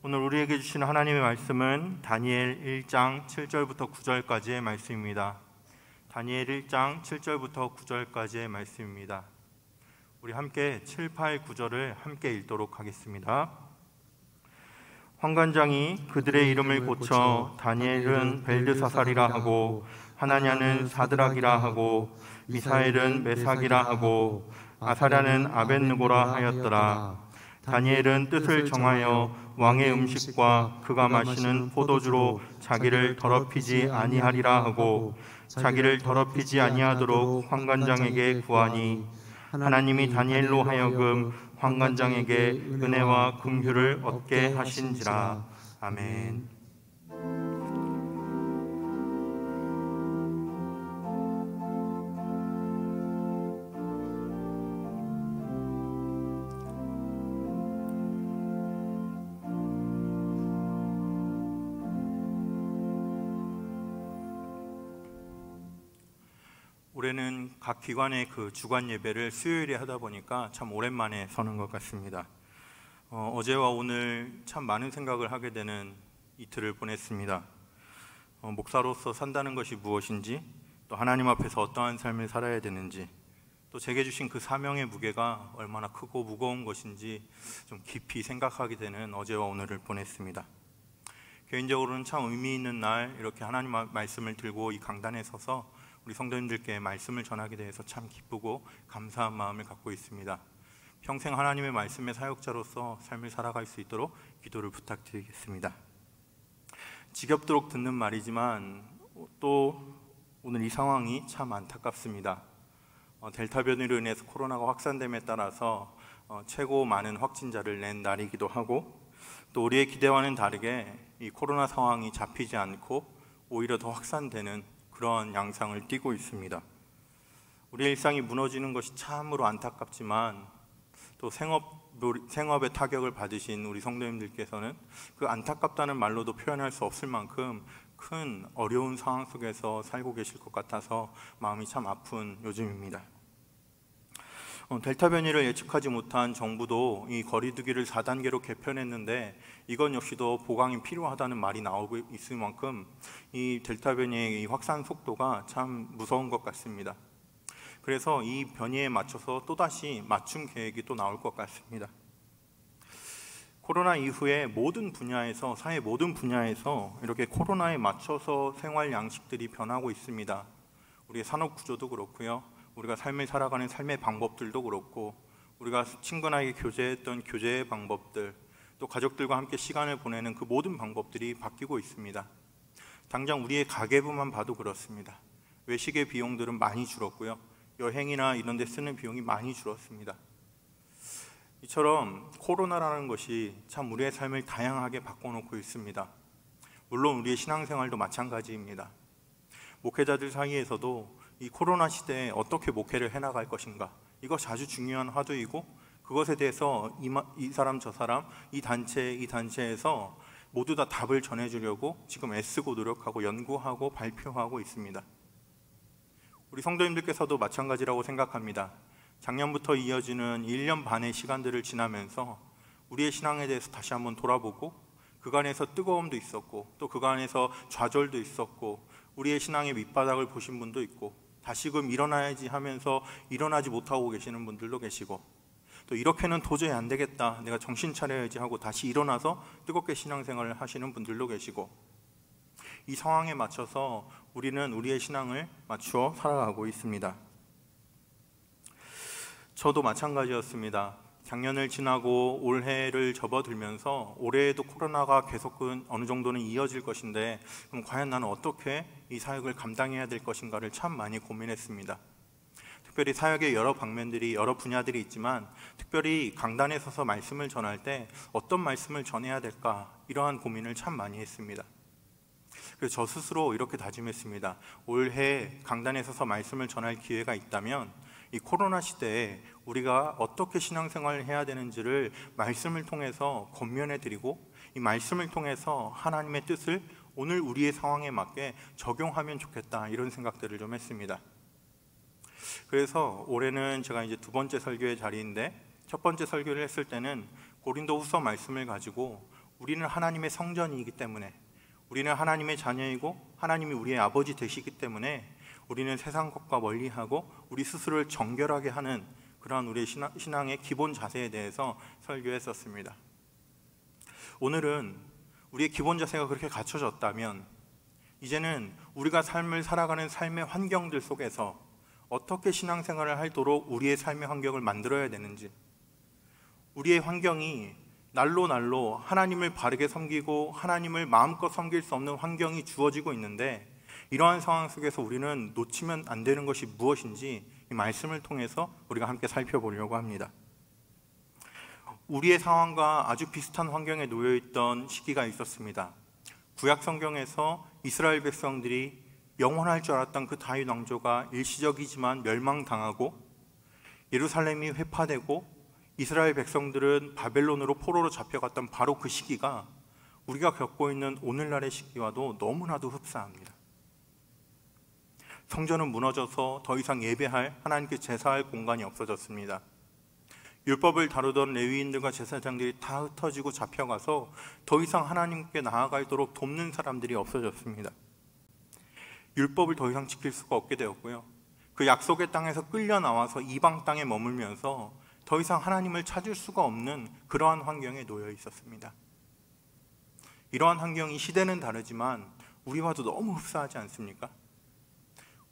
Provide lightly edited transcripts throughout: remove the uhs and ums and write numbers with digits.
오늘 우리에게 주신 하나님의 말씀은 다니엘 1장 7절부터 9절까지의 말씀입니다. 다니엘 1장 7절부터 9절까지의 말씀입니다. 우리 함께 7, 8, 9절을 함께 읽도록 하겠습니다. 환관장이 그들의 이름을 고쳐 다니엘은 벨드사살이라 하고 하나냐는 사드락이라 하고 미사엘은 메삭이라 하고 아사랴는 아벳느고라 하였더라. 다니엘은 뜻을 정하여 왕의 음식과 그가 마시는 포도주로 자기를 더럽히지 아니하리라 하고 자기를 더럽히지 아니하도록 환관장에게 구하니 하나님이 다니엘로 하여금 환관장에게 은혜와 긍휼을 얻게 하신지라. 아멘. 올해는 각 기관의 그 주간 예배를 수요일에 하다 보니까 참 오랜만에 서는 것 같습니다. 어제와 오늘 참 많은 생각을 하게 되는 이틀을 보냈습니다. 목사로서 산다는 것이 무엇인지, 또 하나님 앞에서 어떠한 삶을 살아야 되는지, 또 제게 주신 그 사명의 무게가 얼마나 크고 무거운 것인지 좀 깊이 생각하게 되는 어제와 오늘을 보냈습니다. 개인적으로는 참 의미 있는 날 이렇게 하나님 말씀을 들고 이 강단에 서서 우리 성도님들께 말씀을 전하게 돼서 참 기쁘고 감사한 마음을 갖고 있습니다. 평생 하나님의 말씀의 사역자로서 삶을 살아갈 수 있도록 기도를 부탁드리겠습니다. 지겹도록 듣는 말이지만 또 오늘 이 상황이 참 안타깝습니다. 델타 변이로 인해서 코로나가 확산됨에 따라서 최고 많은 확진자를 낸 날이기도 하고, 또 우리의 기대와는 다르게 이 코로나 상황이 잡히지 않고 오히려 더 확산되는 그런 양상을 띠고 있습니다. 우리의 일상이 무너지는 것이 참으로 안타깝지만 또 생업의 타격을 받으신 우리 성도님들께서는 그 안타깝다는 말로도 표현할 수 없을 만큼 큰 어려운 상황 속에서 살고 계실 것 같아서 마음이 참 아픈 요즘입니다. 델타 변이를 예측하지 못한 정부도 이 거리두기를 4단계로 개편했는데 이건 역시도 보강이 필요하다는 말이 나오고 있을 만큼 이 델타 변이의 이 확산 속도가 참 무서운 것 같습니다. 그래서 이 변이에 맞춰서 또다시 맞춤 계획이 또 나올 것 같습니다. 코로나 이후에 모든 분야에서, 사회 모든 분야에서 이렇게 코로나에 맞춰서 생활 양식들이 변하고 있습니다. 우리의 산업 구조도 그렇고요, 우리가 삶을 살아가는 삶의 방법들도 그렇고, 우리가 친근하게 교제했던 교제의 방법들, 또 가족들과 함께 시간을 보내는 그 모든 방법들이 바뀌고 있습니다. 당장 우리의 가계부만 봐도 그렇습니다. 외식의 비용들은 많이 줄었고요, 여행이나 이런 데 쓰는 비용이 많이 줄었습니다. 이처럼 코로나라는 것이 참 우리의 삶을 다양하게 바꿔놓고 있습니다. 물론 우리의 신앙생활도 마찬가지입니다. 목회자들 사이에서도 이 코로나 시대에 어떻게 목회를 해나갈 것인가, 이것이 아주 중요한 화두이고, 그것에 대해서 이 사람 저 사람, 이 단체에서 모두 다 답을 전해주려고 지금 애쓰고 노력하고 연구하고 발표하고 있습니다. 우리 성도님들께서도 마찬가지라고 생각합니다. 작년부터 이어지는 1년 반의 시간들을 지나면서 우리의 신앙에 대해서 다시 한번 돌아보고, 그간에서 뜨거움도 있었고 또 그간에서 좌절도 있었고, 우리의 신앙의 밑바닥을 보신 분도 있고, 다시금 일어나야지 하면서 일어나지 못하고 계시는 분들도 계시고, 또 이렇게는 도저히 안 되겠다, 내가 정신 차려야지 하고 다시 일어나서 뜨겁게 신앙생활을 하시는 분들도 계시고, 이 상황에 맞춰서 우리는 우리의 신앙을 맞추어 살아가고 있습니다. 저도 마찬가지였습니다. 작년을 지나고 올해를 접어들면서 올해에도 코로나가 계속 어느 정도는 이어질 것인데, 그럼 과연 나는 어떻게 이 사역을 감당해야 될 것인가를 참 많이 고민했습니다. 특별히 사역의 여러 방면들이, 여러 분야들이 있지만, 특별히 강단에 서서 말씀을 전할 때 어떤 말씀을 전해야 될까, 이러한 고민을 참 많이 했습니다. 그래서 저 스스로 이렇게 다짐했습니다. 올해 강단에 서서 말씀을 전할 기회가 있다면 이 코로나 시대에 우리가 어떻게 신앙생활을 해야 되는지를 말씀을 통해서 권면해 드리고, 이 말씀을 통해서 하나님의 뜻을 오늘 우리의 상황에 맞게 적용하면 좋겠다, 이런 생각들을 좀 했습니다. 그래서 올해는 제가 이제 2번째 설교의 자리인데, 첫 번째 설교를 했을 때는 고린도후서 말씀을 가지고 우리는 하나님의 성전이기 때문에, 우리는 하나님의 자녀이고 하나님이 우리의 아버지 되시기 때문에 우리는 세상 것과 멀리하고 우리 스스로를 정결하게 하는 그러한 우리의 신앙의 기본 자세에 대해서 설교했었습니다. 오늘은 우리의 기본 자세가 그렇게 갖춰졌다면 이제는 우리가 삶을 살아가는 삶의 환경들 속에서 어떻게 신앙생활을 하도록 우리의 삶의 환경을 만들어야 되는지, 우리의 환경이 날로 날로 하나님을 바르게 섬기고 하나님을 마음껏 섬길 수 없는 환경이 주어지고 있는데, 이러한 상황 속에서 우리는 놓치면 안 되는 것이 무엇인지 이 말씀을 통해서 우리가 함께 살펴보려고 합니다. 우리의 상황과 아주 비슷한 환경에 놓여있던 시기가 있었습니다. 구약 성경에서 이스라엘 백성들이 영원할 줄 알았던 그 다윗 왕조가 일시적이지만 멸망당하고 예루살렘이 회파되고 이스라엘 백성들은 바벨론으로 포로로 잡혀갔던 바로 그 시기가 우리가 겪고 있는 오늘날의 시기와도 너무나도 흡사합니다. 성전은 무너져서 더 이상 예배할, 하나님께 제사할 공간이 없어졌습니다. 율법을 다루던 레위인들과 제사장들이 다 흩어지고 잡혀가서 더 이상 하나님께 나아가도록 돕는 사람들이 없어졌습니다. 율법을 더 이상 지킬 수가 없게 되었고요, 그 약속의 땅에서 끌려 나와서 이방 땅에 머물면서 더 이상 하나님을 찾을 수가 없는 그러한 환경에 놓여 있었습니다. 이러한 환경이 시대는 다르지만 우리와도 너무 흡사하지 않습니까?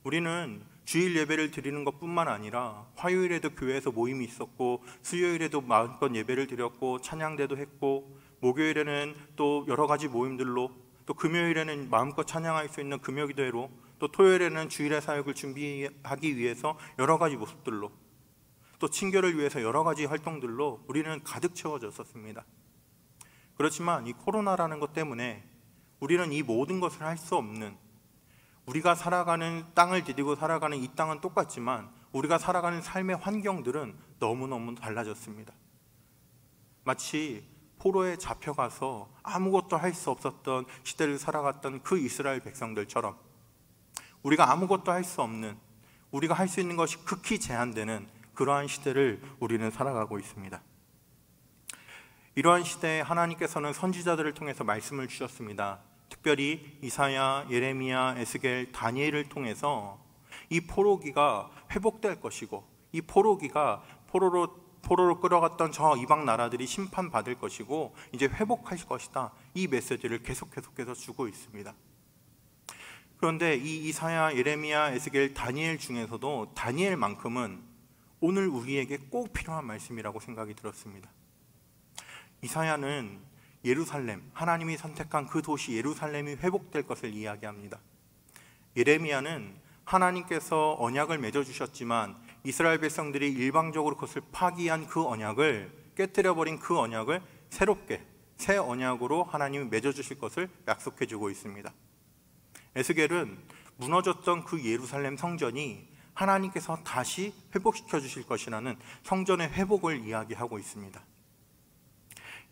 우리는 주일 예배를 드리는 것뿐만 아니라 화요일에도 교회에서 모임이 있었고, 수요일에도 마음껏 예배를 드렸고, 찬양대도 했고, 목요일에는 또 여러 가지 모임들로, 또 금요일에는 마음껏 찬양할 수 있는 금요기도회로, 또 토요일에는 주일의 사역을 준비하기 위해서 여러 가지 모습들로, 또 친교를 위해서 여러 가지 활동들로 우리는 가득 채워졌었습니다. 그렇지만 이 코로나라는 것 때문에 우리는 이 모든 것을 할 수 없는, 우리가 살아가는 땅을 디디고 살아가는 이 땅은 똑같지만 우리가 살아가는 삶의 환경들은 너무너무 달라졌습니다. 마치 포로에 잡혀가서 아무것도 할 수 없었던 시대를 살아갔던 그 이스라엘 백성들처럼 우리가 아무것도 할 수 없는, 우리가 할 수 있는 것이 극히 제한되는 그러한 시대를 우리는 살아가고 있습니다. 이러한 시대에 하나님께서는 선지자들을 통해서 말씀을 주셨습니다. 특별히 이사야, 예레미야, 에스겔, 다니엘을 통해서 이 포로기가 회복될 것이고, 이 포로기가 포로로 끌어갔던 저 이방 나라들이 심판받을 것이고 이제 회복할 것이다, 이 메시지를 계속해서 주고 있습니다. 그런데 이 이사야, 예레미야, 에스겔, 다니엘 중에서도 다니엘만큼은 오늘 우리에게 꼭 필요한 말씀이라고 생각이 들었습니다. 이사야는 예루살렘, 하나님이 선택한 그 도시 예루살렘이 회복될 것을 이야기합니다. 예레미야는 하나님께서 언약을 맺어주셨지만 이스라엘 백성들이 일방적으로 그것을 파기한 그 언약을, 깨뜨려버린 그 언약을 새롭게 새 언약으로 하나님이 맺어주실 것을 약속해주고 있습니다. 에스겔은 무너졌던 그 예루살렘 성전이 하나님께서 다시 회복시켜 주실 것이라는 성전의 회복을 이야기하고 있습니다.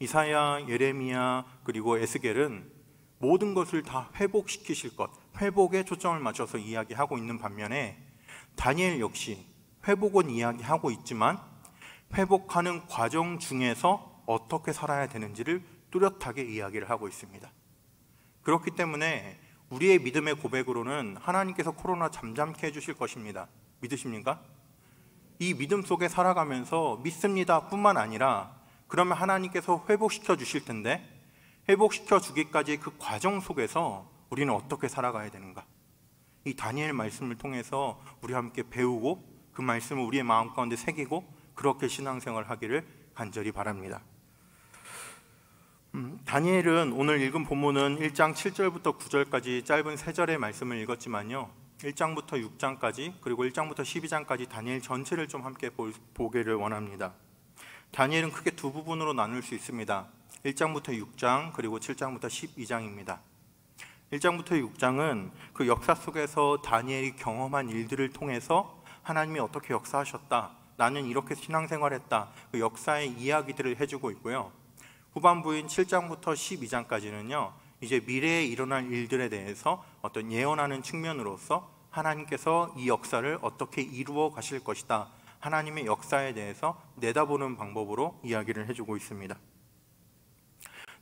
이사야, 예레미야, 그리고 에스겔은 모든 것을 다 회복시키실 것, 회복에 초점을 맞춰서 이야기하고 있는 반면에 다니엘 역시 회복은 이야기하고 있지만 회복하는 과정 중에서 어떻게 살아야 되는지를 뚜렷하게 이야기를 하고 있습니다. 그렇기 때문에 우리의 믿음의 고백으로는 하나님께서 코로나 잠잠케 해주실 것입니다. 믿으십니까? 이 믿음 속에 살아가면서 믿습니다 뿐만 아니라 그러면 하나님께서 회복시켜 주실 텐데, 회복시켜 주기까지 그 과정 속에서 우리는 어떻게 살아가야 되는가, 이 다니엘 말씀을 통해서 우리 함께 배우고 그 말씀을 우리의 마음 가운데 새기고 그렇게 신앙생활 하기를 간절히 바랍니다. 다니엘은 오늘 읽은 본문은 1장 7절부터 9절까지 짧은 3절의 말씀을 읽었지만요, 1장부터 6장까지 그리고 1장부터 12장까지 다니엘 전체를 좀 함께 보기를 원합니다. 다니엘은 크게 두 부분으로 나눌 수 있습니다. 1장부터 6장 그리고 7장부터 12장입니다. 1장부터 6장은 그 역사 속에서 다니엘이 경험한 일들을 통해서 하나님이 어떻게 역사하셨다, 나는 이렇게 신앙생활했다, 그 역사의 이야기들을 해주고 있고요. 후반부인 7장부터 12장까지는요 이제 미래에 일어날 일들에 대해서 어떤 예언하는 측면으로서 하나님께서 이 역사를 어떻게 이루어 가실 것이다, 하나님의 역사에 대해서 내다보는 방법으로 이야기를 해주고 있습니다.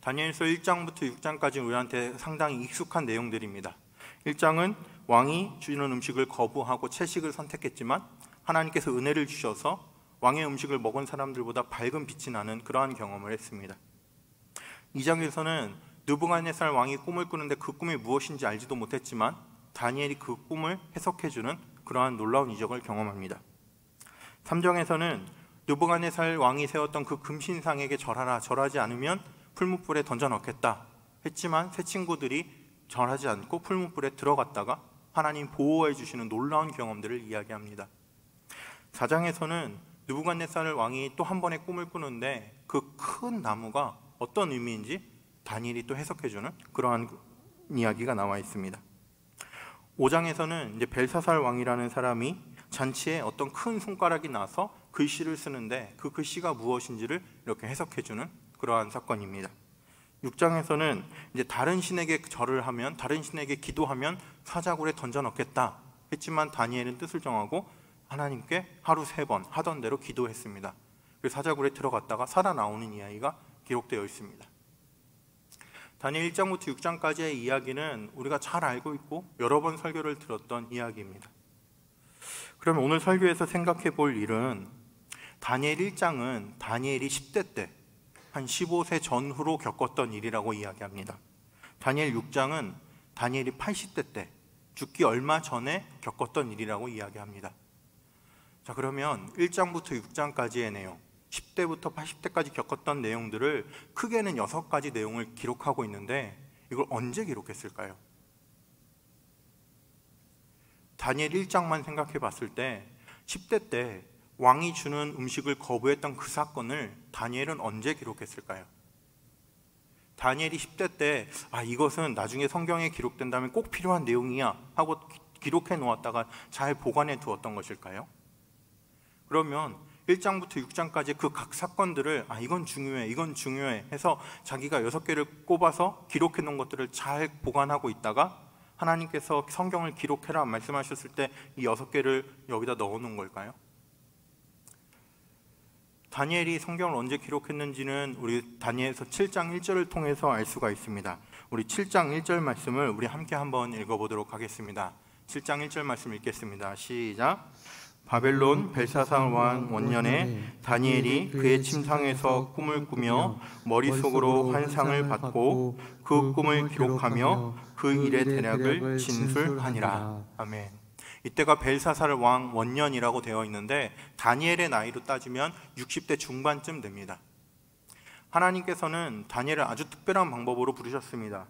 다니엘서 1장부터 6장까지 우리한테 상당히 익숙한 내용들입니다. 1장은 왕이 주는 음식을 거부하고 채식을 선택했지만 하나님께서 은혜를 주셔서 왕의 음식을 먹은 사람들보다 밝은 빛이 나는 그러한 경험을 했습니다. 2장에서는 느부갓네살 왕이 꿈을 꾸는데 그 꿈이 무엇인지 알지도 못했지만 다니엘이 그 꿈을 해석해주는 그러한 놀라운 이적을 경험합니다. 3장에서는 느부갓네살 왕이 세웠던 그 금신상에게 절하라, 절하지 않으면 풀무불에 던져 넣겠다 했지만 세 친구들이 절하지 않고 풀무불에 들어갔다가 하나님 보호해 주시는 놀라운 경험들을 이야기합니다. 4장에서는 느부갓네살 왕이 또 한 번의 꿈을 꾸는데 그 큰 나무가 어떤 의미인지 다니엘이 또 해석해주는 그러한 이야기가 나와 있습니다. 5장에서는 이제 벨사살 왕이라는 사람이 잔치에 어떤 큰 손가락이 나서 글씨를 쓰는데 그 글씨가 무엇인지를 이렇게 해석해주는 그러한 사건입니다. 6장에서는 이제 다른 신에게 절을 하면, 다른 신에게 기도하면 사자굴에 던져 넣겠다 했지만 다니엘은 뜻을 정하고 하나님께 하루 3번 하던 대로 기도했습니다. 그래서 사자굴에 들어갔다가 살아나오는 이야기가 기록되어 있습니다. 다니엘 1장부터 6장까지의 이야기는 우리가 잘 알고 있고 여러 번 설교를 들었던 이야기입니다. 그러면 오늘 설교에서 생각해 볼 일은 다니엘 1장은 다니엘이 10대 때 한 15세 전후로 겪었던 일이라고 이야기합니다. 다니엘 6장은 다니엘이 80대 때 죽기 얼마 전에 겪었던 일이라고 이야기합니다. 자, 그러면 1장부터 6장까지의 내용, 10대부터 80대까지 겪었던 내용들을 크게는 6가지 내용을 기록하고 있는데 이걸 언제 기록했을까요? 다니엘 1장만 생각해 봤을 때 10대 때 왕이 주는 음식을 거부했던 그 사건을 다니엘은 언제 기록했을까요? 다니엘이 10대 때 이것은 나중에 성경에 기록된다면 꼭 필요한 내용이야 하고 기록해 놓았다가 잘 보관해 두었던 것일까요? 그러면 1장부터 6장까지 그 각 사건들을 이건 중요해, 이건 중요해 해서 자기가 6개를 꼽아서 기록해 놓은 것들을 잘 보관하고 있다가 하나님께서 성경을 기록해라 말씀하셨을 때 이 6개를 여기다 넣어 놓은 걸까요? 다니엘이 성경을 언제 기록했는지는 우리 다니엘서 7장 1절을 통해서 알 수가 있습니다. 우리 7장 1절 말씀을 우리 함께 한번 읽어보도록 하겠습니다. 7장 1절 말씀 읽겠습니다. 시작. 바벨론 벨사살 왕 원년에 다니엘이 그의 침상에서 꿈을 꾸며 머릿속으로 환상을 받고 그 꿈을 기록하며 그 일의 대략을 진술하니라. 아멘. 이때가 벨사살 왕 원년이라고 되어 있는데 다니엘의 나이로 따지면 60대 중반쯤 됩니다. 하나님께서는 다니엘을 아주 특별한 방법으로 부르셨습니다.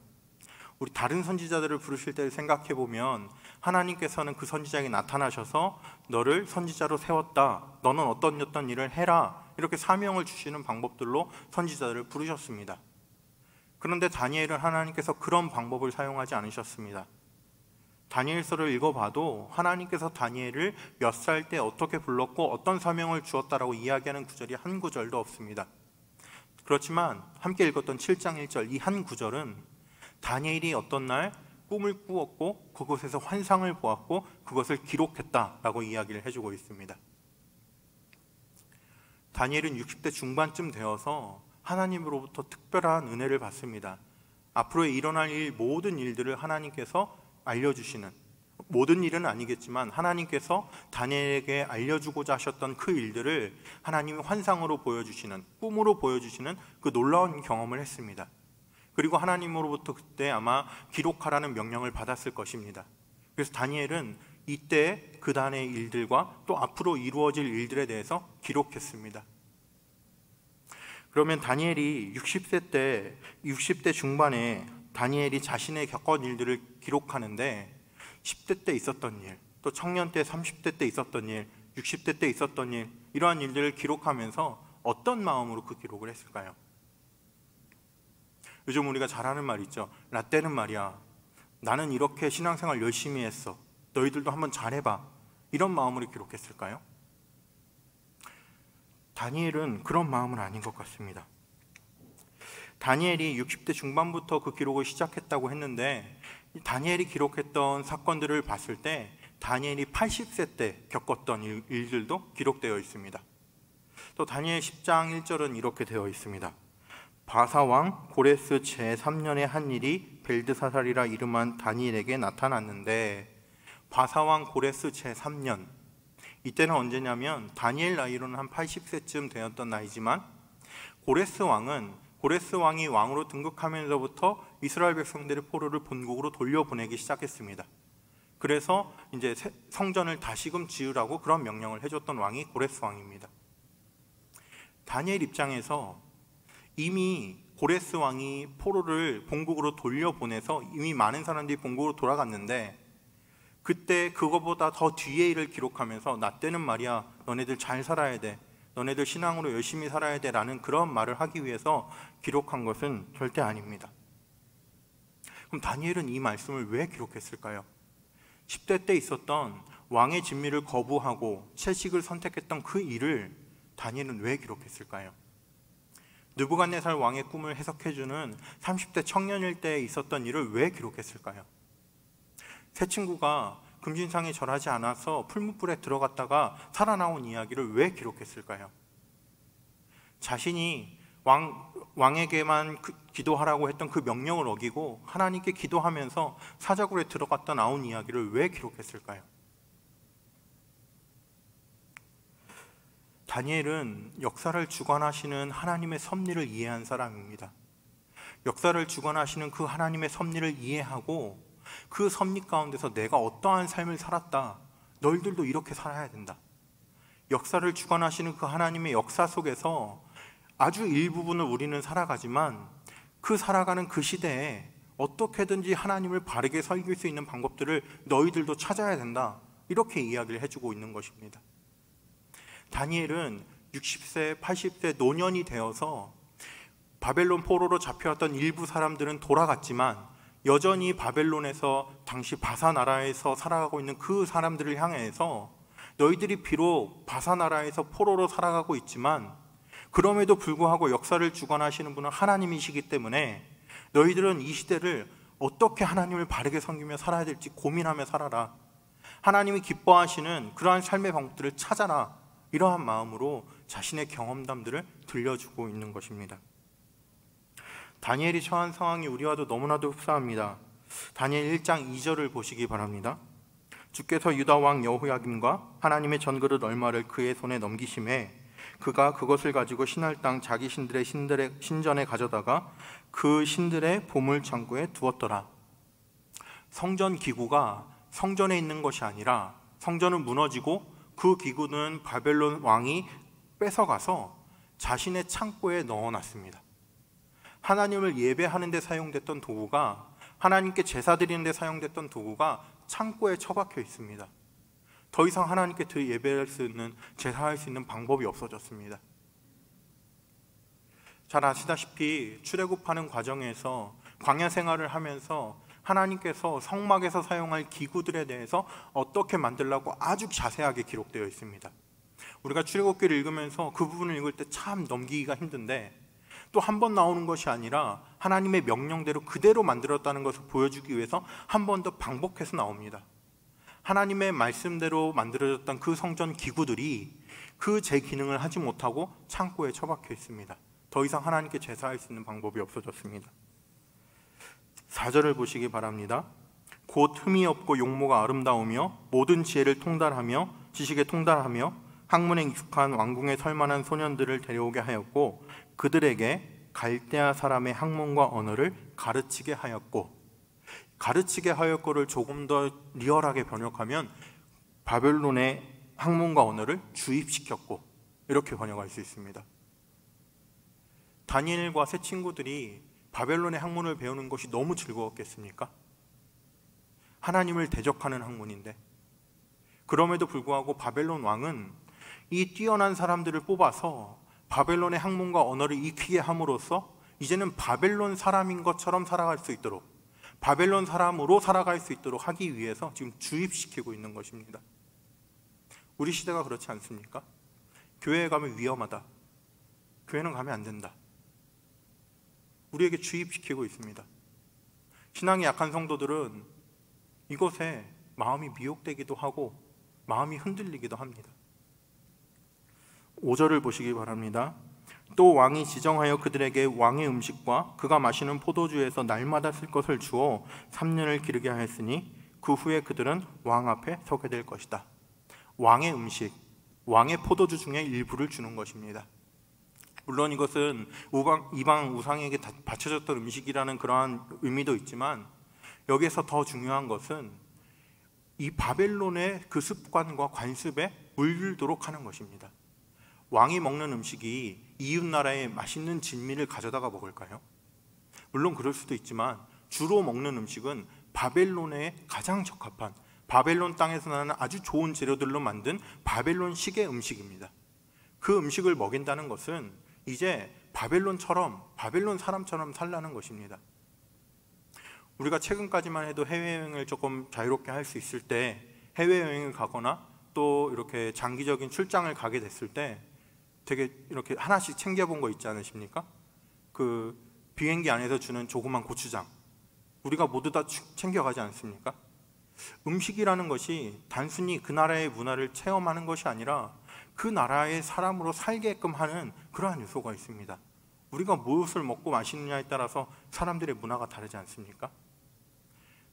우리 다른 선지자들을 부르실 때를 생각해 보면 하나님께서는 그 선지자에게 나타나셔서 너를 선지자로 세웠다, 너는 어떤 일을 해라, 이렇게 사명을 주시는 방법들로 선지자들을 부르셨습니다. 그런데 다니엘은 하나님께서 그런 방법을 사용하지 않으셨습니다. 다니엘서를 읽어봐도 하나님께서 다니엘을 몇 살 때 어떻게 불렀고 어떤 사명을 주었다라고 이야기하는 구절이 한 구절도 없습니다. 그렇지만 함께 읽었던 7장 1절 이 한 구절은 다니엘이 어떤 날 꿈을 꾸었고 그곳에서 환상을 보았고 그것을 기록했다라고 이야기를 해주고 있습니다. 다니엘은 60대 중반쯤 되어서 하나님으로부터 특별한 은혜를 받습니다. 앞으로 일어날 모든 일들을 하나님께서 알려주시는, 모든 일은 아니겠지만 하나님께서 다니엘에게 알려주고자 하셨던 그 일들을 하나님이 환상으로 보여주시는, 꿈으로 보여주시는 그 놀라운 경험을 했습니다. 그리고 하나님으로부터 그때 아마 기록하라는 명령을 받았을 것입니다. 그래서 다니엘은 이때 그단의 일들과 또 앞으로 이루어질 일들에 대해서 기록했습니다. 그러면 다니엘이 60대 중반에 다니엘이 자신의 겪은 일들을 기록하는데 10대 때 있었던 일, 또 청년 때 30대 때 있었던 일, 60대 때 있었던 일, 이러한 일들을 기록하면서 어떤 마음으로 그 기록을 했을까요? 요즘 우리가 잘 하는 말 있죠. 라떼는 말이야, 나는 이렇게 신앙생활 열심히 했어, 너희들도 한번 잘해봐, 이런 마음으로 기록했을까요? 다니엘은 그런 마음은 아닌 것 같습니다. 다니엘이 60대 중반부터 그 기록을 시작했다고 했는데 다니엘이 기록했던 사건들을 봤을 때 다니엘이 80세 때 겪었던 일들도 기록되어 있습니다. 또 다니엘 10장 1절은 이렇게 되어 있습니다. 바사왕 고레스 제3년의 한 일이 벨드사살이라 이름한 다니엘에게 나타났는데, 바사왕 고레스 제3년, 이때는 언제냐면 다니엘 나이로는 한 80세쯤 되었던 나이지만, 고레스 왕이 왕으로 등극하면서부터 이스라엘 백성들의 포로를 본국으로 돌려보내기 시작했습니다. 그래서 이제 성전을 다시금 지으라고 그런 명령을 해줬던 왕이 고레스 왕입니다. 다니엘 입장에서 이미 고레스 왕이 포로를 본국으로 돌려보내서 이미 많은 사람들이 본국으로 돌아갔는데, 그때 그거보다 더 뒤에 일을 기록하면서 나 때는 말이야 너네들 잘 살아야 돼, 너네들 신앙으로 열심히 살아야 돼 라는 그런 말을 하기 위해서 기록한 것은 절대 아닙니다. 그럼 다니엘은 이 말씀을 왜 기록했을까요? 10대 때 있었던 왕의 진미를 거부하고 채식을 선택했던 그 일을 다니엘은 왜 기록했을까요? 느부갓네살 왕의 꿈을 해석해주는 30대 청년일 때 있었던 일을 왜 기록했을까요? 새 친구가 금신상에 절하지 않아서 풀무불에 들어갔다가 살아나온 이야기를 왜 기록했을까요? 자신이 왕에게만 기도하라고 했던 그 명령을 어기고 하나님께 기도하면서 사자굴에 들어갔다 나온 이야기를 왜 기록했을까요? 다니엘은 역사를 주관하시는 하나님의 섭리를 이해한 사람입니다. 역사를 주관하시는 그 하나님의 섭리를 이해하고 그 섭리 가운데서 내가 어떠한 삶을 살았다, 너희들도 이렇게 살아야 된다. 역사를 주관하시는 그 하나님의 역사 속에서 아주 일부분을 우리는 살아가지만 그 살아가는 그 시대에 어떻게든지 하나님을 바르게 섬길 수 있는 방법들을 너희들도 찾아야 된다, 이렇게 이야기를 해주고 있는 것입니다. 다니엘은 60세, 80세 노년이 되어서 바벨론 포로로 잡혀왔던 일부 사람들은 돌아갔지만 여전히 바벨론에서 당시 바사 나라에서 살아가고 있는 그 사람들을 향해서 너희들이 비록 바사 나라에서 포로로 살아가고 있지만 그럼에도 불구하고 역사를 주관하시는 분은 하나님이시기 때문에 너희들은 이 시대를 어떻게 하나님을 바르게 섬기며 살아야 될지 고민하며 살아라. 하나님이 기뻐하시는 그러한 삶의 방법들을 찾아라. 이러한 마음으로 자신의 경험담들을 들려주고 있는 것입니다. 다니엘이 처한 상황이 우리와도 너무나도 흡사합니다. 다니엘 1장 2절을 보시기 바랍니다. 주께서 유다 왕 여호야김과 하나님의 전그릇 얼마를 그의 손에 넘기심에 그가 그것을 가지고 신할 땅 자기 신들의 신전에 가져다가 그 신들의 보물 창고에 두었더라. 성전 기구가 성전에 있는 것이 아니라 성전은 무너지고 그 기구는 바벨론 왕이 뺏어가서 자신의 창고에 넣어놨습니다. 하나님을 예배하는 데 사용됐던 도구가, 하나님께 제사 드리는 데 사용됐던 도구가 창고에 처박혀 있습니다. 더 이상 하나님께 예배할 수 있는, 제사할 수 있는 방법이 없어졌습니다. 잘 아시다시피 출애굽하는 과정에서 광야 생활을 하면서 하나님께서 성막에서 사용할 기구들에 대해서 어떻게 만들라고 아주 자세하게 기록되어 있습니다. 우리가 출애굽기를 읽으면서 그 부분을 읽을 때 참 넘기기가 힘든데, 또 한 번 나오는 것이 아니라 하나님의 명령대로 그대로 만들었다는 것을 보여주기 위해서 한 번 더 반복해서 나옵니다. 하나님의 말씀대로 만들어졌던 그 성전 기구들이 그 제 기능을 하지 못하고 창고에 처박혀 있습니다. 더 이상 하나님께 제사할 수 있는 방법이 없어졌습니다. 4절을 보시기 바랍니다. 곧 흠이 없고 용모가 아름다우며 모든 지혜를 통달하며 지식에 통달하며 학문에 익숙한 왕궁에 설만한 소년들을 데려오게 하였고 그들에게 갈대아 사람의 학문과 언어를 가르치게 하였고, 가르치게 하였고를 조금 더 리얼하게 번역하면 바벨론의 학문과 언어를 주입시켰고, 이렇게 번역할 수 있습니다. 다니엘과 세 친구들이 바벨론의 학문을 배우는 것이 너무 즐거웠겠습니까? 하나님을 대적하는 학문인데. 그럼에도 불구하고 바벨론 왕은 이 뛰어난 사람들을 뽑아서 바벨론의 학문과 언어를 익히게 함으로써 이제는 바벨론 사람인 것처럼 살아갈 수 있도록, 바벨론 사람으로 살아갈 수 있도록 하기 위해서 지금 주입시키고 있는 것입니다. 우리 시대가 그렇지 않습니까? 교회에 가면 위험하다, 교회는 가면 안 된다, 우리에게 주입시키고 있습니다. 신앙이 약한 성도들은 이것에 마음이 미혹되기도 하고 마음이 흔들리기도 합니다. 5절을 보시기 바랍니다. 또 왕이 지정하여 그들에게 왕의 음식과 그가 마시는 포도주에서 날마다 쓸 것을 주어 3년을 기르게 하였으니 그 후에 그들은 왕 앞에 서게 될 것이다. 왕의 음식, 왕의 포도주 중에 일부를 주는 것입니다. 물론 이것은 이방 우상에게 바쳐졌던 음식이라는 그러한 의미도 있지만, 여기에서 더 중요한 것은 이 바벨론의 그 습관과 관습에 물들도록 하는 것입니다. 왕이 먹는 음식이 이웃 나라의 맛있는 진미를 가져다가 먹을까요? 물론 그럴 수도 있지만 주로 먹는 음식은 바벨론에 가장 적합한, 바벨론 땅에서 나는 아주 좋은 재료들로 만든 바벨론식의 음식입니다. 그 음식을 먹인다는 것은 이제 바벨론처럼, 바벨론 사람처럼 살라는 것입니다. 우리가 최근까지만 해도 해외여행을 조금 자유롭게 할 수 있을 때, 해외여행을 가거나 또 이렇게 장기적인 출장을 가게 됐을 때 되게 이렇게 하나씩 챙겨본 거 있지 않으십니까? 그 비행기 안에서 주는 조그만 고추장, 우리가 모두 다 챙겨가지 않습니까? 음식이라는 것이 단순히 그 나라의 문화를 체험하는 것이 아니라 그 나라의 사람으로 살게끔 하는 그러한 요소가 있습니다. 우리가 무엇을 먹고 마시느냐에 따라서 사람들의 문화가 다르지 않습니까?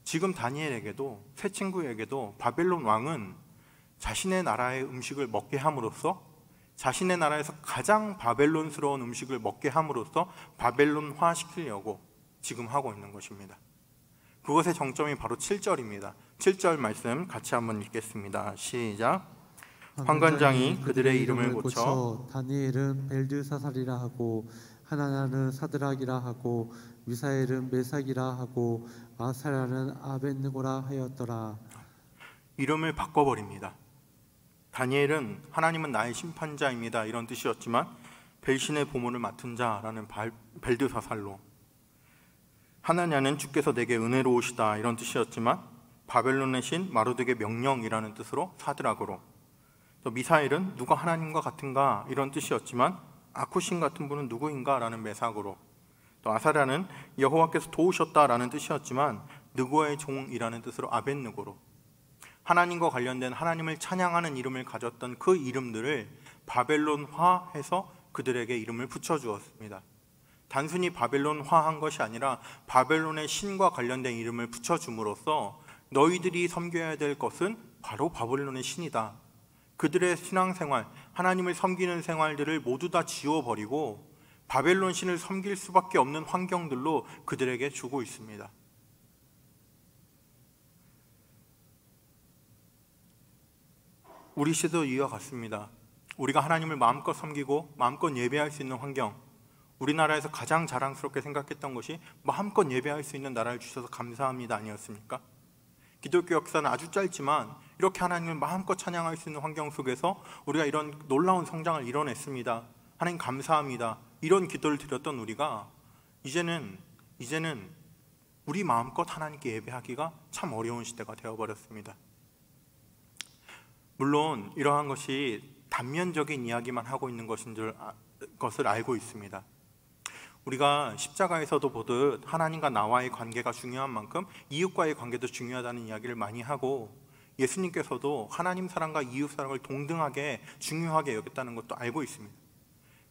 지금 다니엘에게도, 새 친구에게도 바벨론 왕은 자신의 나라의 음식을 먹게 함으로써, 자신의 나라에서 가장 바벨론스러운 음식을 먹게 함으로써 바벨론화 시키려고 지금 하고 있는 것입니다. 그것의 정점이 바로 7절입니다. 7절 말씀 같이 한번 읽겠습니다. 시작. 환관장이 그들의 이름을 고쳐 다니엘은 벨드사살이라 하고, 하나냐는 사드락이라 하고, 미사엘은 메삭이라 하고, 아사랴는 아벳느고라 하였더라. 이름을 바꿔버립니다. 다니엘은 하나님은 나의 심판자입니다 이런 뜻이었지만, 벨신의 보물을 맡은 자라는 벨드사살로, 하나냐는 주께서 내게 은혜로우시다 이런 뜻이었지만 바벨론의 신 마르둑의 명령이라는 뜻으로 사드락으로, 또 미사엘은 누가 하나님과 같은가 이런 뜻이었지만 아쿠신 같은 분은 누구인가 라는 메삭으로, 또 아사랴는 여호와께서 도우셨다라는 뜻이었지만 느고의 종이라는 뜻으로 아벳느고로, 하나님과 관련된 하나님을 찬양하는 이름을 가졌던 그 이름들을 바벨론화해서 그들에게 이름을 붙여주었습니다. 단순히 바벨론화한 것이 아니라 바벨론의 신과 관련된 이름을 붙여줌으로써 너희들이 섬겨야 될 것은 바로 바벨론의 신이다, 그들의 신앙생활, 하나님을 섬기는 생활들을 모두 다 지워버리고 바벨론 신을 섬길 수밖에 없는 환경들로 그들에게 주고 있습니다. 우리 시대도 이와 같습니다. 우리가 하나님을 마음껏 섬기고 마음껏 예배할 수 있는 환경, 우리나라에서 가장 자랑스럽게 생각했던 것이 마음껏 예배할 수 있는 나라를 주셔서 감사합니다 아니었습니까? 기독교 역사는 아주 짧지만 이렇게 하나님을 마음껏 찬양할 수 있는 환경 속에서 우리가 이런 놀라운 성장을 이뤄냈습니다. 하나님 감사합니다, 이런 기도를 드렸던 우리가 이제는 우리 마음껏 하나님께 예배하기가 참 어려운 시대가 되어버렸습니다. 물론 이러한 것이 단면적인 이야기만 하고 있는 것을 알고 있습니다. 우리가 십자가에서도 보듯 하나님과 나와의 관계가 중요한 만큼 이웃과의 관계도 중요하다는 이야기를 많이 하고, 예수님께서도 하나님 사랑과 이웃 사랑을 동등하게 중요하게 여겼다는 것도 알고 있습니다.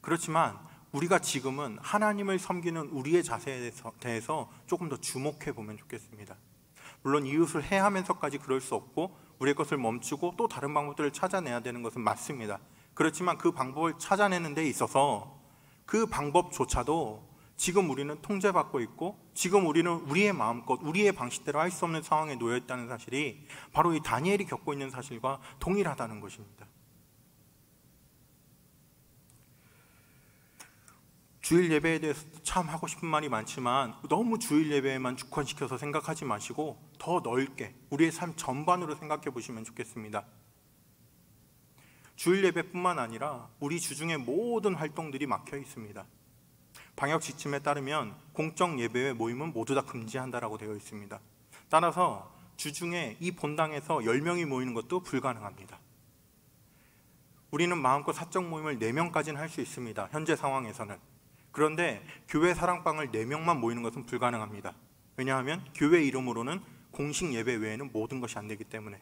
그렇지만 우리가 지금은 하나님을 섬기는 우리의 자세에 대해서 조금 더 주목해 보면 좋겠습니다. 물론 이웃을 해하면서까지 그럴 수 없고 우리의 것을 멈추고 또 다른 방법들을 찾아내야 되는 것은 맞습니다. 그렇지만 그 방법을 찾아내는 데 있어서 그 방법조차도 지금 우리는 통제받고 있고 지금 우리는 우리의 마음껏 우리의 방식대로 할 수 없는 상황에 놓여 있다는 사실이 바로 이 다니엘이 겪고 있는 사실과 동일하다는 것입니다. 주일 예배에 대해서 참 하고 싶은 말이 많지만 너무 주일 예배에만 주권시켜서 생각하지 마시고 더 넓게 우리의 삶 전반으로 생각해 보시면 좋겠습니다. 주일 예배뿐만 아니라 우리 주중의 모든 활동들이 막혀 있습니다. 방역 지침에 따르면 공적 예배의 모임은 모두 다 금지한다라고 되어 있습니다. 따라서 주중에 이 본당에서 10명이 모이는 것도 불가능합니다. 우리는 마음껏 사적 모임을 4명까지는 할 수 있습니다. 현재 상황에서는. 그런데 교회 사랑방을 4명만 모이는 것은 불가능합니다. 왜냐하면 교회 이름으로는 공식 예배 외에는 모든 것이 안 되기 때문에.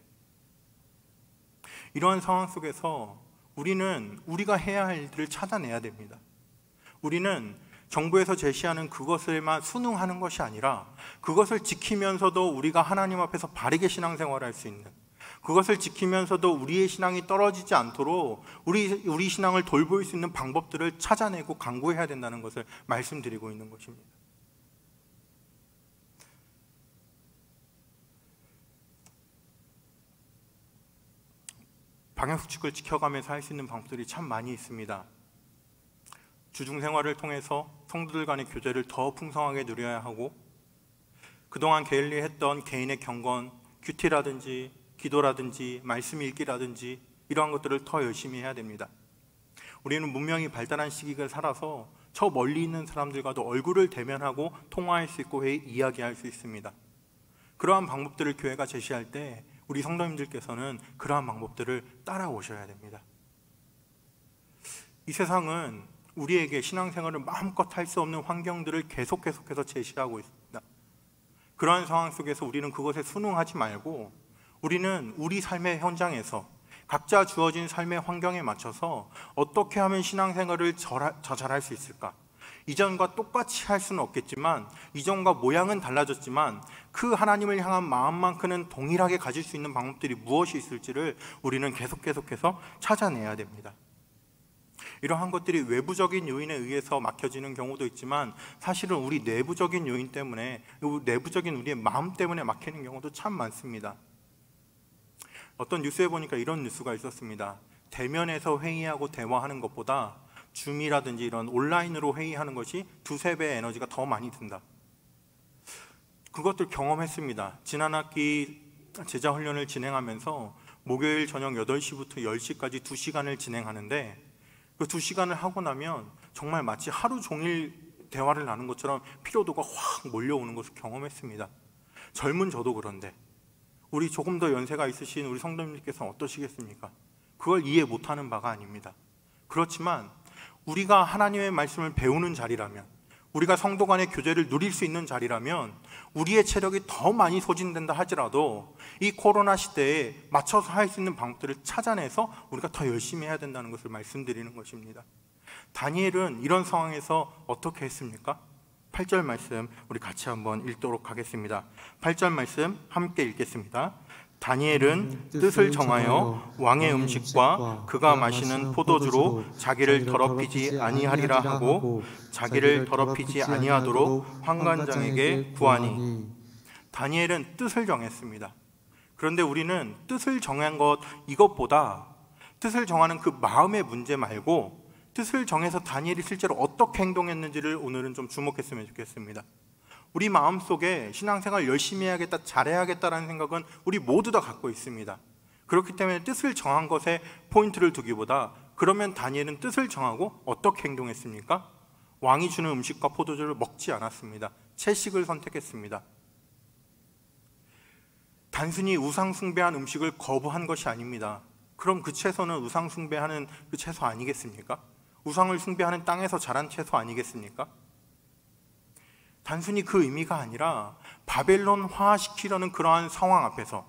이러한 상황 속에서 우리는 우리가 해야 할 일들을 찾아내야 됩니다. 우리는 정부에서 제시하는 그것을만 순응하는 것이 아니라 그것을 지키면서도 우리가 하나님 앞에서 바르게 신앙생활을 할 수 있는, 그것을 지키면서도 우리의 신앙이 떨어지지 않도록 우리 신앙을 돌볼 수 있는 방법들을 찾아내고 강구해야 된다는 것을 말씀드리고 있는 것입니다. 방역수칙을 지켜가면서 할 수 있는 방법들이 참 많이 있습니다. 주중생활을 통해서 성도들 간의 교제를 더 풍성하게 누려야 하고, 그동안 게을리했던 개인의 경건, 큐티라든지 기도라든지 말씀 읽기라든지 이러한 것들을 더 열심히 해야 됩니다. 우리는 문명이 발달한 시기를 살아서 저 멀리 있는 사람들과도 얼굴을 대면하고 통화할 수 있고 이야기할 수 있습니다. 그러한 방법들을 교회가 제시할 때 우리 성도님들께서는 그러한 방법들을 따라오셔야 됩니다. 이 세상은 우리에게 신앙생활을 마음껏 할 수 없는 환경들을 계속해서 제시하고 있습니다. 그러한 상황 속에서 우리는 그것에 순응하지 말고 우리는 우리 삶의 현장에서 각자 주어진 삶의 환경에 맞춰서 어떻게 하면 신앙생활을 더 잘할 수 있을까? 이전과 똑같이 할 수는 없겠지만, 이전과 모양은 달라졌지만 그 하나님을 향한 마음만큼은 동일하게 가질 수 있는 방법들이 무엇이 있을지를 우리는 계속해서 찾아내야 됩니다. 이러한 것들이 외부적인 요인에 의해서 막혀지는 경우도 있지만, 사실은 우리 내부적인 요인 때문에, 내부적인 우리의 마음 때문에 막히는 경우도 참 많습니다. 어떤 뉴스에 보니까 이런 뉴스가 있었습니다. 대면에서 회의하고 대화하는 것보다 줌이라든지 이런 온라인으로 회의하는 것이 2-3배의 에너지가 더 많이 든다. 그것들 경험했습니다. 지난 학기 제자훈련을 진행하면서 목요일 저녁 8시부터 10시까지 2시간을 진행하는데, 그 2시간을 하고 나면 정말 마치 하루 종일 대화를 나눈 것처럼 피로도가 확 몰려오는 것을 경험했습니다. 젊은 저도 그런데 우리 조금 더 연세가 있으신 우리 성도님들께서는 어떠시겠습니까? 그걸 이해 못하는 바가 아닙니다. 그렇지만 우리가 하나님의 말씀을 배우는 자리라면, 우리가 성도 간의 교제를 누릴 수 있는 자리라면 우리의 체력이 더 많이 소진된다 하더라도 이 코로나 시대에 맞춰서 할 수 있는 방법들을 찾아내서 우리가 더 열심히 해야 된다는 것을 말씀드리는 것입니다. 다니엘은 이런 상황에서 어떻게 했습니까? 8절 말씀 우리 같이 한번 읽도록 하겠습니다. 8절 말씀 함께 읽겠습니다. 다니엘은 뜻을 정하여 왕의 음식과 그가 마시는 포도주로 자기를 더럽히지 아니하리라 하고 자기를 더럽히지 아니하도록 환관장에게 구하니. 다니엘은 뜻을 정했습니다. 그런데 우리는 뜻을 정한 것 이것보다 뜻을 정하는 그 마음의 문제 말고 뜻을 정해서 다니엘이 실제로 어떻게 행동했는지를 오늘은 좀 주목했으면 좋겠습니다. 우리 마음속에 신앙생활 열심히 해야겠다, 잘해야겠다라는 생각은 우리 모두 다 갖고 있습니다. 그렇기 때문에 뜻을 정한 것에 포인트를 두기보다, 그러면 다니엘은 뜻을 정하고 어떻게 행동했습니까? 왕이 주는 음식과 포도주를 먹지 않았습니다. 채식을 선택했습니다. 단순히 우상 숭배한 음식을 거부한 것이 아닙니다. 그럼 그 채소는 우상 숭배하는 그 채소 아니겠습니까? 우상을 숭배하는 땅에서 자란 채소 아니겠습니까? 단순히 그 의미가 아니라 바벨론화시키려는 그러한 상황 앞에서,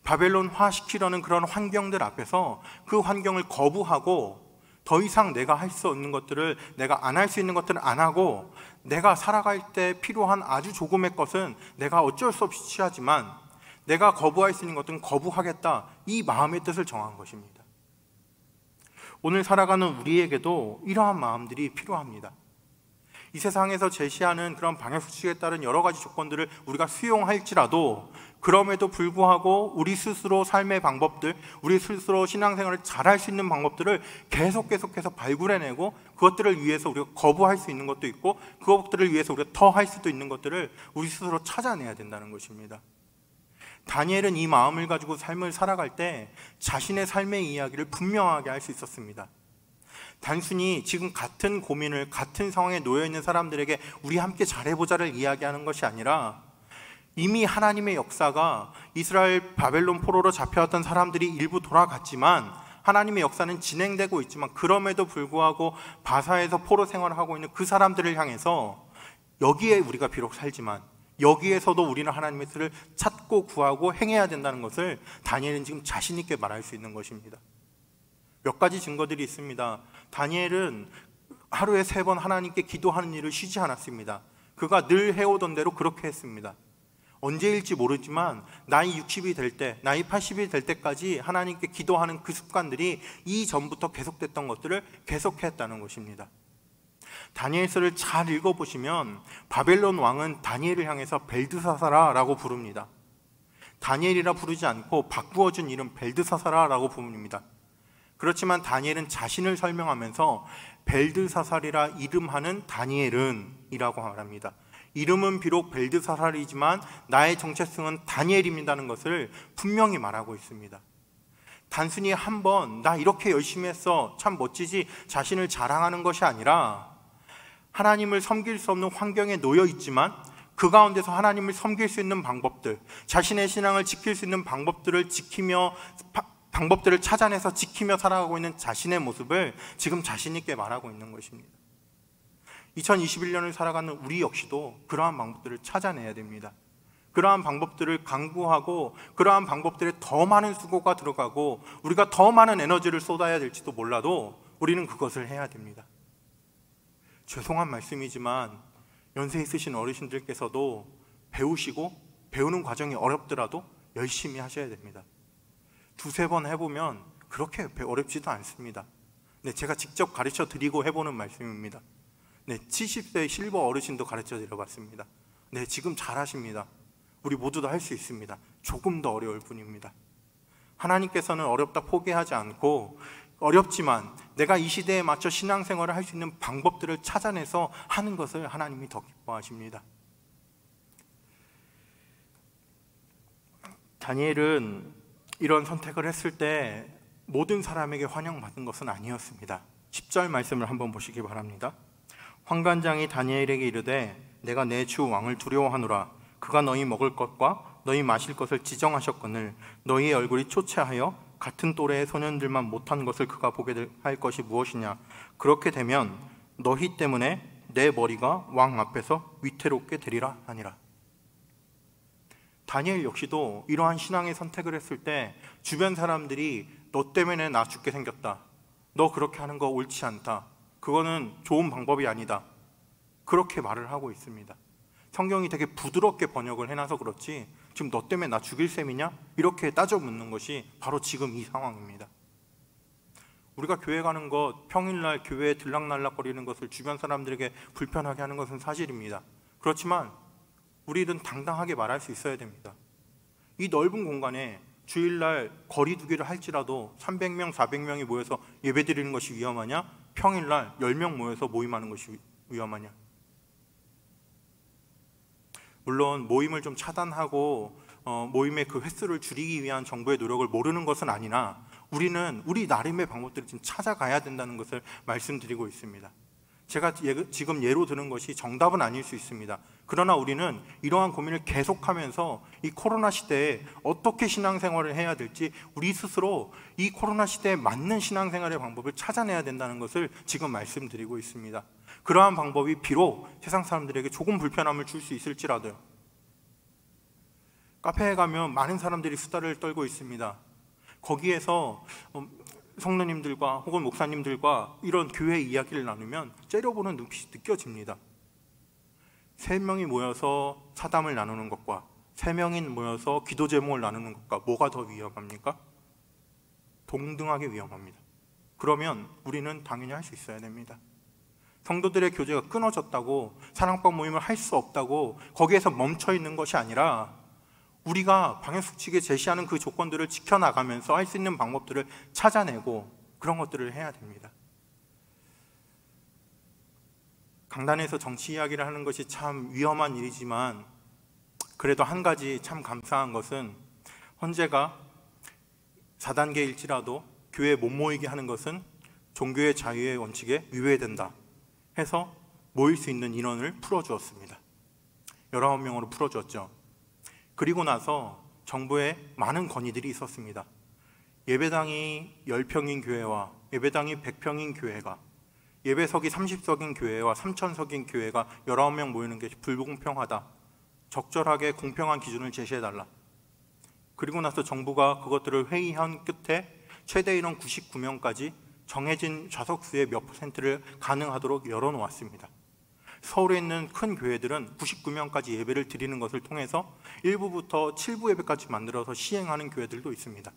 바벨론화시키려는 그런 환경들 앞에서 그 환경을 거부하고 더 이상 내가 할 수 없는 것들을, 내가 안 할 수 있는 것들을 안 하고, 내가 살아갈 때 필요한 아주 조금의 것은 내가 어쩔 수 없이 취하지만 내가 거부할 수 있는 것들은 거부하겠다, 이 마음의 뜻을 정한 것입니다. 오늘 살아가는 우리에게도 이러한 마음들이 필요합니다. 이 세상에서 제시하는 그런 방역수칙에 따른 여러 가지 조건들을 우리가 수용할지라도, 그럼에도 불구하고 우리 스스로 삶의 방법들, 우리 스스로 신앙생활을 잘할 수 있는 방법들을 계속해서 발굴해내고, 그것들을 위해서 우리가 거부할 수 있는 것도 있고, 그것들을 위해서 우리가 더 할 수도 있는 것들을 우리 스스로 찾아내야 된다는 것입니다. 다니엘은 이 마음을 가지고 삶을 살아갈 때 자신의 삶의 이야기를 분명하게 할 수 있었습니다. 단순히 지금 같은 고민을, 같은 상황에 놓여 있는 사람들에게 우리 함께 잘해보자를 이야기하는 것이 아니라, 이미 하나님의 역사가 이스라엘 바벨론 포로로 잡혀왔던 사람들이 일부 돌아갔지만 하나님의 역사는 진행되고 있지만, 그럼에도 불구하고 바사에서 포로 생활을 하고 있는 그 사람들을 향해서, 여기에 우리가 비록 살지만 여기에서도 우리는 하나님의 뜻을 찾고 구하고 행해야 된다는 것을 다니엘은 지금 자신 있게 말할 수 있는 것입니다. 몇 가지 증거들이 있습니다. 다니엘은 하루에 3번 하나님께 기도하는 일을 쉬지 않았습니다. 그가 늘 해오던 대로 그렇게 했습니다. 언제일지 모르지만 나이 60이 될 때, 나이 80이 될 때까지 하나님께 기도하는 그 습관들이 이전부터 계속됐던 것들을 계속했다는 것입니다. 다니엘서를 잘 읽어보시면 바벨론 왕은 다니엘을 향해서 벨드사사라라고 부릅니다. 다니엘이라 부르지 않고 바꾸어준 이름 벨드사사라라고 부릅니다. 그렇지만 다니엘은 자신을 설명하면서 벨드사살이라 이름하는 다니엘은 이라고 말합니다. 이름은 비록 벨드사살이지만 나의 정체성은 다니엘입니다는 것을 분명히 말하고 있습니다. 단순히 한번 나 이렇게 열심히 했어 참 멋지지 자신을 자랑하는 것이 아니라 하나님을 섬길 수 없는 환경에 놓여 있지만 그 가운데서 하나님을 섬길 수 있는 방법들, 자신의 신앙을 지킬 수 있는 방법들을 찾아내서 지키며 살아가고 있는 자신의 모습을 지금 자신 있게 말하고 있는 것입니다. 2021년을 살아가는 우리 역시도 그러한 방법들을 찾아내야 됩니다. 그러한 방법들을 강구하고 그러한 방법들에 더 많은 수고가 들어가고 우리가 더 많은 에너지를 쏟아야 될지도 몰라도 우리는 그것을 해야 됩니다. 죄송한 말씀이지만 연세 있으신 어르신들께서도 배우시고 배우는 과정이 어렵더라도 열심히 하셔야 됩니다. 2-3번 해보면 그렇게 어렵지도 않습니다. 네, 제가 직접 가르쳐 드리고 해보는 말씀입니다. 네, 70세 실버 어르신도 가르쳐 드려봤습니다. 네, 지금 잘하십니다. 우리 모두 다 할 수 있습니다. 조금 더 어려울 뿐입니다. 하나님께서는 어렵다 포기하지 않고 어렵지만 내가 이 시대에 맞춰 신앙생활을 할 수 있는 방법들을 찾아내서 하는 것을 하나님이 더 기뻐하십니다. 다니엘은 이런 선택을 했을 때 모든 사람에게 환영받은 것은 아니었습니다. 10절 말씀을 한번 보시기 바랍니다. 환관장이 다니엘에게 이르되 내가 내 주 왕을 두려워하노라. 그가 너희 먹을 것과 너희 마실 것을 지정하셨거늘 너희의 얼굴이 초췌하여 같은 또래의 소년들만 못한 것을 그가 보게 할 것이 무엇이냐. 그렇게 되면 너희 때문에 내 머리가 왕 앞에서 위태롭게 되리라 하니라. 다니엘 역시도 이러한 신앙의 선택을 했을 때 주변 사람들이 너 때문에 나 죽게 생겼다, 너 그렇게 하는 거 옳지 않다, 그거는 좋은 방법이 아니다, 그렇게 말을 하고 있습니다. 성경이 되게 부드럽게 번역을 해놔서 그렇지 지금 너 때문에 나 죽일 셈이냐? 이렇게 따져 묻는 것이 바로 지금 이 상황입니다. 우리가 교회 가는 것, 평일날 교회에 들락날락거리는 것을 주변 사람들에게 불편하게 하는 것은 사실입니다. 그렇지만 우리는 당당하게 말할 수 있어야 됩니다. 이 넓은 공간에 주일날 거리 두기를 할지라도 300명, 400명이 모여서 예배드리는 것이 위험하냐? 평일날 10명 모여서 모임하는 것이 위험하냐? 물론 모임을 좀 차단하고 모임의 그 횟수를 줄이기 위한 정부의 노력을 모르는 것은 아니나 우리는 우리 나름의 방법들을 지금 찾아가야 된다는 것을 말씀드리고 있습니다. 제가 지금 예로 드는 것이 정답은 아닐 수 있습니다. 그러나 우리는 이러한 고민을 계속하면서 이 코로나 시대에 어떻게 신앙생활을 해야 될지 우리 스스로 이 코로나 시대에 맞는 신앙생활의 방법을 찾아내야 된다는 것을 지금 말씀드리고 있습니다. 그러한 방법이 비록 세상 사람들에게 조금 불편함을 줄 수 있을지라도요. 카페에 가면 많은 사람들이 수다를 떨고 있습니다. 거기에서 성도님들과 혹은 목사님들과 이런 교회 이야기를 나누면 째려보는 눈빛이 느껴집니다. 3명이 모여서 사담을 나누는 것과 3명이 모여서 기도 제목을 나누는 것과 뭐가 더 위험합니까? 동등하게 위험합니다. 그러면 우리는 당연히 할 수 있어야 됩니다. 성도들의 교제가 끊어졌다고 사랑방 모임을 할 수 없다고 거기에서 멈춰 있는 것이 아니라 우리가 방역수칙 측에 제시하는 그 조건들을 지켜나가면서 할 수 있는 방법들을 찾아내고 그런 것들을 해야 됩니다. 강단에서 정치 이야기를 하는 것이 참 위험한 일이지만 그래도 한 가지 참 감사한 것은 헌재가 4단계일지라도 교회에 못 모이게 하는 것은 종교의 자유의 원칙에 위배된다 해서 모일 수 있는 인원을 풀어주었습니다. 19명으로 풀어주었죠. 그리고 나서 정부에 많은 건의들이 있었습니다. 예배당이 10평인 교회와 예배당이 100평인 교회가, 예배석이 30석인 교회와 3,000석인 교회가 19명 모이는 게 불공평하다, 적절하게 공평한 기준을 제시해달라. 그리고 나서 정부가 그것들을 회의한 끝에 최대 인원 99명까지 정해진 좌석수의 몇 %를 가능하도록 열어놓았습니다. 서울에 있는 큰 교회들은 99명까지 예배를 드리는 것을 통해서 1부부터 7부 예배까지 만들어서 시행하는 교회들도 있습니다.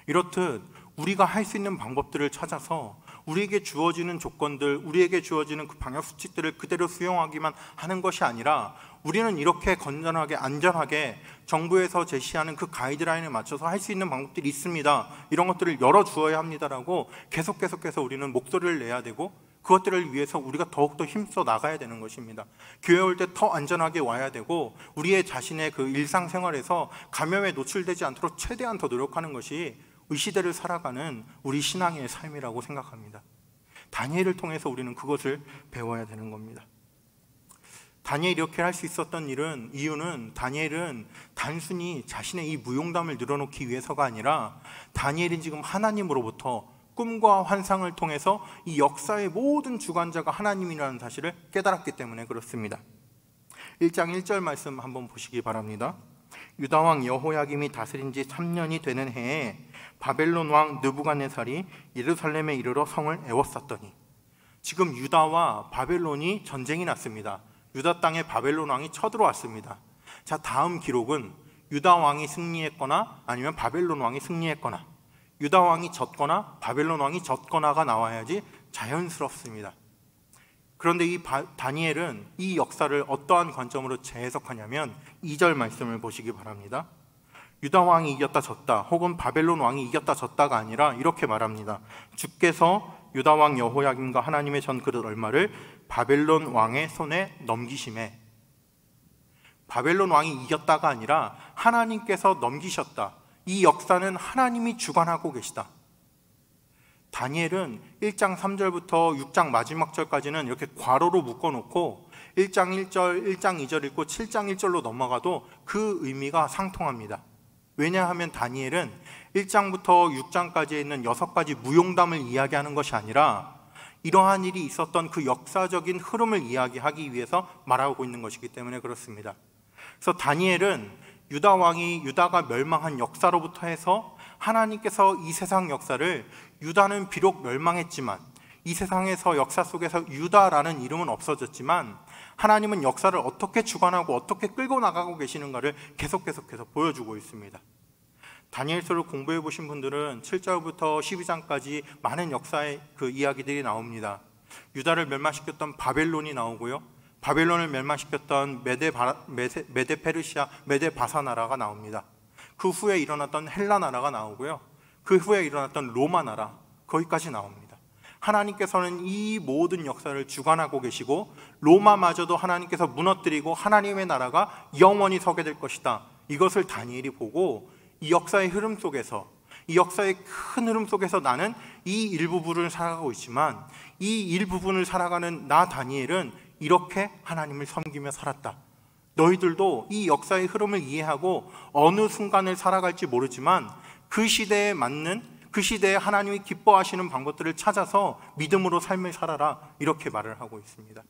이렇듯 우리가 할 수 있는 방법들을 찾아서 우리에게 주어지는 조건들, 우리에게 주어지는 그 방역수칙들을 그대로 수용하기만 하는 것이 아니라 우리는 이렇게 건전하게 안전하게 정부에서 제시하는 그 가이드라인에 맞춰서 할 수 있는 방법들이 있습니다. 이런 것들을 열어주어야 합니다라고 계속해서 우리는 목소리를 내야 되고 그것들을 위해서 우리가 더욱더 힘써 나가야 되는 것입니다. 교회 올 때 더 안전하게 와야 되고 우리의 자신의 그 일상생활에서 감염에 노출되지 않도록 최대한 더 노력하는 것이 이 시대를 살아가는 우리 신앙의 삶이라고 생각합니다. 다니엘을 통해서 우리는 그것을 배워야 되는 겁니다. 다니엘이 이렇게 할 수 있었던 이유는 다니엘은 단순히 자신의 이 무용담을 늘어놓기 위해서가 아니라 다니엘은 지금 하나님으로부터 꿈과 환상을 통해서 이 역사의 모든 주관자가 하나님이라는 사실을 깨달았기 때문에 그렇습니다. 1장 1절 말씀 한번 보시기 바랍니다. 유다왕 여호야김이 다스린 지 3년이 되는 해에 바벨론 왕 느부갓네살이 예루살렘에 이르러 성을 에워쌌더니, 지금 유다와 바벨론이 전쟁이 났습니다. 유다 땅에 바벨론 왕이 쳐들어왔습니다. 자, 다음 기록은 유다 왕이 승리했거나 아니면 바벨론 왕이 승리했거나, 유다 왕이 졌거나 바벨론 왕이 졌거나가 나와야지 자연스럽습니다. 그런데 이 다니엘은 이 역사를 어떠한 관점으로 재해석하냐면 2절 말씀을 보시기 바랍니다. 유다 왕이 이겼다 졌다 혹은 바벨론 왕이 이겼다 졌다가 아니라 이렇게 말합니다. 주께서 유다 왕 여호야김과 하나님의 전 그릇 얼마를 바벨론 왕의 손에 넘기심에, 바벨론 왕이 이겼다가 아니라 하나님께서 넘기셨다. 이 역사는 하나님이 주관하고 계시다. 다니엘은 1장 3절부터 6장 마지막 절까지는 이렇게 괄호로 묶어놓고 1장 1절, 1장 2절 읽고 7장 1절로 넘어가도 그 의미가 상통합니다. 왜냐하면 다니엘은 1장부터 6장까지 있는 6가지 무용담을 이야기하는 것이 아니라 이러한 일이 있었던 그 역사적인 흐름을 이야기하기 위해서 말하고 있는 것이기 때문에 그렇습니다. 그래서 다니엘은 유다가 멸망한 역사로부터 해서 하나님께서 이 세상 역사를, 유다는 비록 멸망했지만 이 세상에서 역사 속에서 유다라는 이름은 없어졌지만 하나님은 역사를 어떻게 주관하고 어떻게 끌고 나가고 계시는가를 계속해서 보여주고 있습니다. 다니엘서를 공부해 보신 분들은 7절부터 12장까지 많은 역사의 그 이야기들이 나옵니다. 유다를 멸망시켰던 바벨론이 나오고요, 바벨론을 멸망시켰던 메데 페르시아, 메데 바사 나라가 나옵니다. 그 후에 일어났던 헬라 나라가 나오고요, 그 후에 일어났던 로마 나라, 거기까지 나옵니다. 하나님께서는 이 모든 역사를 주관하고 계시고 로마마저도 하나님께서 무너뜨리고 하나님의 나라가 영원히 서게 될 것이다. 이것을 다니엘이 보고 이 역사의 흐름 속에서, 이 역사의 큰 흐름 속에서 나는 이 일부분을 살아가고 있지만 이 일부분을 살아가는 나 다니엘은 이렇게 하나님을 섬기며 살았다. 너희들도 이 역사의 흐름을 이해하고 어느 순간을 살아갈지 모르지만 그 시대에 맞는, 그 시대에 하나님이 기뻐하시는 방법들을 찾아서 믿음으로 삶을 살아라, 이렇게 말을 하고 있습니다.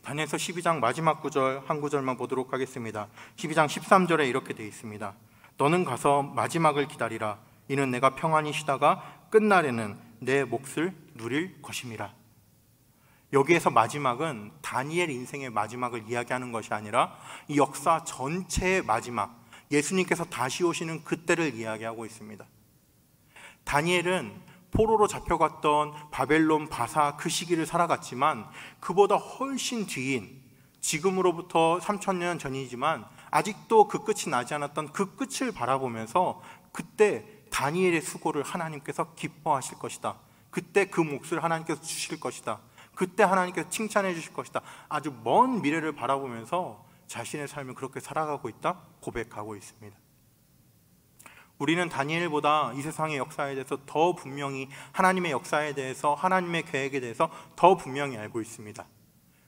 다니엘서 12장 마지막 구절 한 구절만 보도록 하겠습니다. 12장 13절에 이렇게 되어 있습니다. 너는 가서 마지막을 기다리라. 이는 내가 평안히 쉬다가 끝날에는 내 몫을 누릴 것임이라. 여기에서 마지막은 다니엘 인생의 마지막을 이야기하는 것이 아니라 이 역사 전체의 마지막, 예수님께서 다시 오시는 그때를 이야기하고 있습니다. 다니엘은 포로로 잡혀갔던 바벨론, 바사 그 시기를 살아갔지만 그보다 훨씬 뒤인, 지금으로부터 3000년 전이지만 아직도 그 끝이 나지 않았던 그 끝을 바라보면서 그때 다니엘의 수고를 하나님께서 기뻐하실 것이다. 그때 그 몫을 하나님께서 주실 것이다. 그때 하나님께서 칭찬해 주실 것이다. 아주 먼 미래를 바라보면서 자신의 삶을 그렇게 살아가고 있다 고백하고 있습니다. 우리는 다니엘보다 이 세상의 역사에 대해서 더 분명히, 하나님의 역사에 대해서, 하나님의 계획에 대해서 더 분명히 알고 있습니다.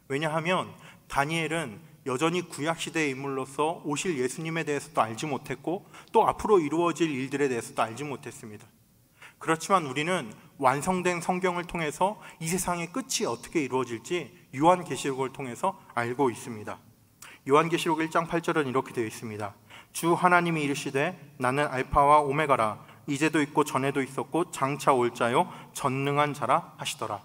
왜냐하면 다니엘은 여전히 구약시대의 인물로서 오실 예수님에 대해서도 알지 못했고 또 앞으로 이루어질 일들에 대해서도 알지 못했습니다. 그렇지만 우리는 완성된 성경을 통해서 이 세상의 끝이 어떻게 이루어질지 요한계시록을 통해서 알고 있습니다. 요한계시록 1장 8절은 이렇게 되어 있습니다. 주 하나님이 이르시되 나는 알파와 오메가라, 이제도 있고 전에도 있었고 장차 올 자요 전능한 자라 하시더라.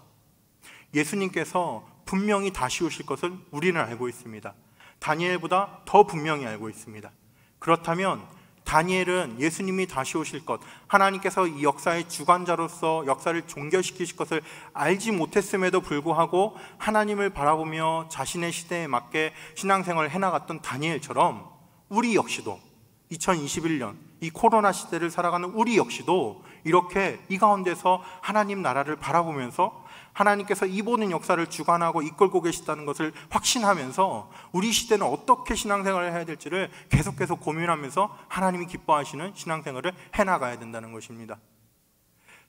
예수님께서 분명히 다시 오실 것을 우리는 알고 있습니다. 다니엘보다 더 분명히 알고 있습니다. 그렇다면 다니엘은 예수님이 다시 오실 것, 하나님께서 이 역사의 주관자로서 역사를 종결시키실 것을 알지 못했음에도 불구하고 하나님을 바라보며 자신의 시대에 맞게 신앙생활을 해나갔던 다니엘처럼 우리 역시도 2021년 이 코로나 시대를 살아가는 우리 역시도 이렇게 이 가운데서 하나님 나라를 바라보면서 하나님께서 이 모든 역사를 주관하고 이끌고 계시다는 것을 확신하면서 우리 시대는 어떻게 신앙생활을 해야 될지를 계속해서 고민하면서 하나님이 기뻐하시는 신앙생활을 해나가야 된다는 것입니다.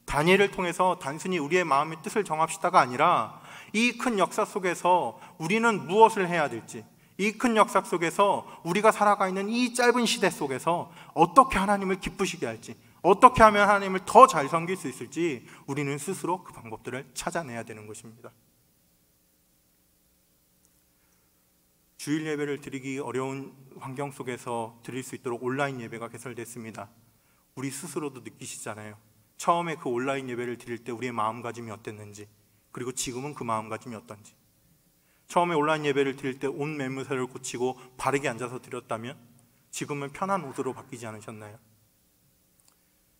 다니엘을 통해서 단순히 우리의 마음의 뜻을 정합시다가 아니라 이 큰 역사 속에서 우리는 무엇을 해야 될지, 이 큰 역사 속에서 우리가 살아가 있는 이 짧은 시대 속에서 어떻게 하나님을 기쁘시게 할지, 어떻게 하면 하나님을 더 잘 섬길 수 있을지 우리는 스스로 그 방법들을 찾아내야 되는 것입니다. 주일 예배를 드리기 어려운 환경 속에서 드릴 수 있도록 온라인 예배가 개설됐습니다. 우리 스스로도 느끼시잖아요. 처음에 그 온라인 예배를 드릴 때 우리의 마음가짐이 어땠는지, 그리고 지금은 그 마음가짐이 어떤지. 처음에 온라인 예배를 드릴 때 옷 매무새를 고치고 바르게 앉아서 드렸다면 지금은 편한 옷으로 바뀌지 않으셨나요?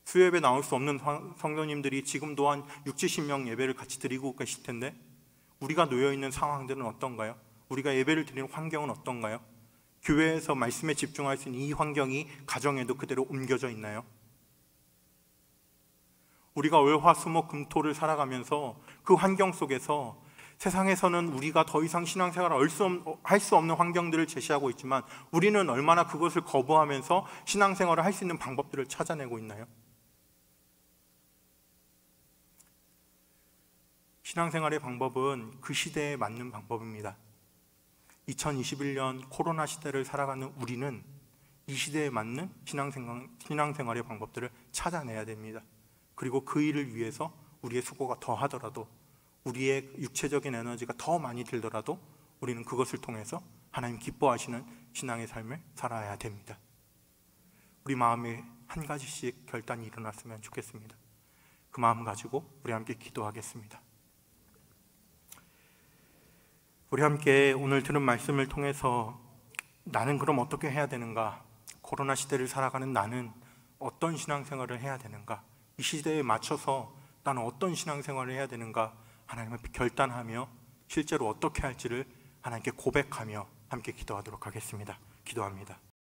수요예배 나올 수 없는 성도님들이 지금도 한 60-70명 예배를 같이 드리고 계실 텐데 우리가 놓여있는 상황들은 어떤가요? 우리가 예배를 드리는 환경은 어떤가요? 교회에서 말씀에 집중할 수 있는 이 환경이 가정에도 그대로 옮겨져 있나요? 우리가 월, 화, 수, 목, 금, 토를 살아가면서 그 환경 속에서 세상에서는 우리가 더 이상 신앙생활을 할 수 없는 환경들을 제시하고 있지만 우리는 얼마나 그것을 거부하면서 신앙생활을 할 수 있는 방법들을 찾아내고 있나요? 신앙생활의 방법은 그 시대에 맞는 방법입니다. 2021년 코로나 시대를 살아가는 우리는 이 시대에 맞는 신앙생활의 방법들을 찾아내야 됩니다. 그리고 그 일을 위해서 우리의 수고가 더 하더라도, 우리의 육체적인 에너지가 더 많이 들더라도 우리는 그것을 통해서 하나님 기뻐하시는 신앙의 삶을 살아야 됩니다. 우리 마음에 한 가지씩 결단이 일어났으면 좋겠습니다. 그 마음 가지고 우리 함께 기도하겠습니다. 우리 함께 오늘 들은 말씀을 통해서 나는 그럼 어떻게 해야 되는가? 코로나 시대를 살아가는 나는 어떤 신앙생활을 해야 되는가? 이 시대에 맞춰서 나는 어떤 신앙생활을 해야 되는가? 하나님 앞에 결단하며 실제로 어떻게 할지를 하나님께 고백하며 함께 기도하도록 하겠습니다. 기도합니다.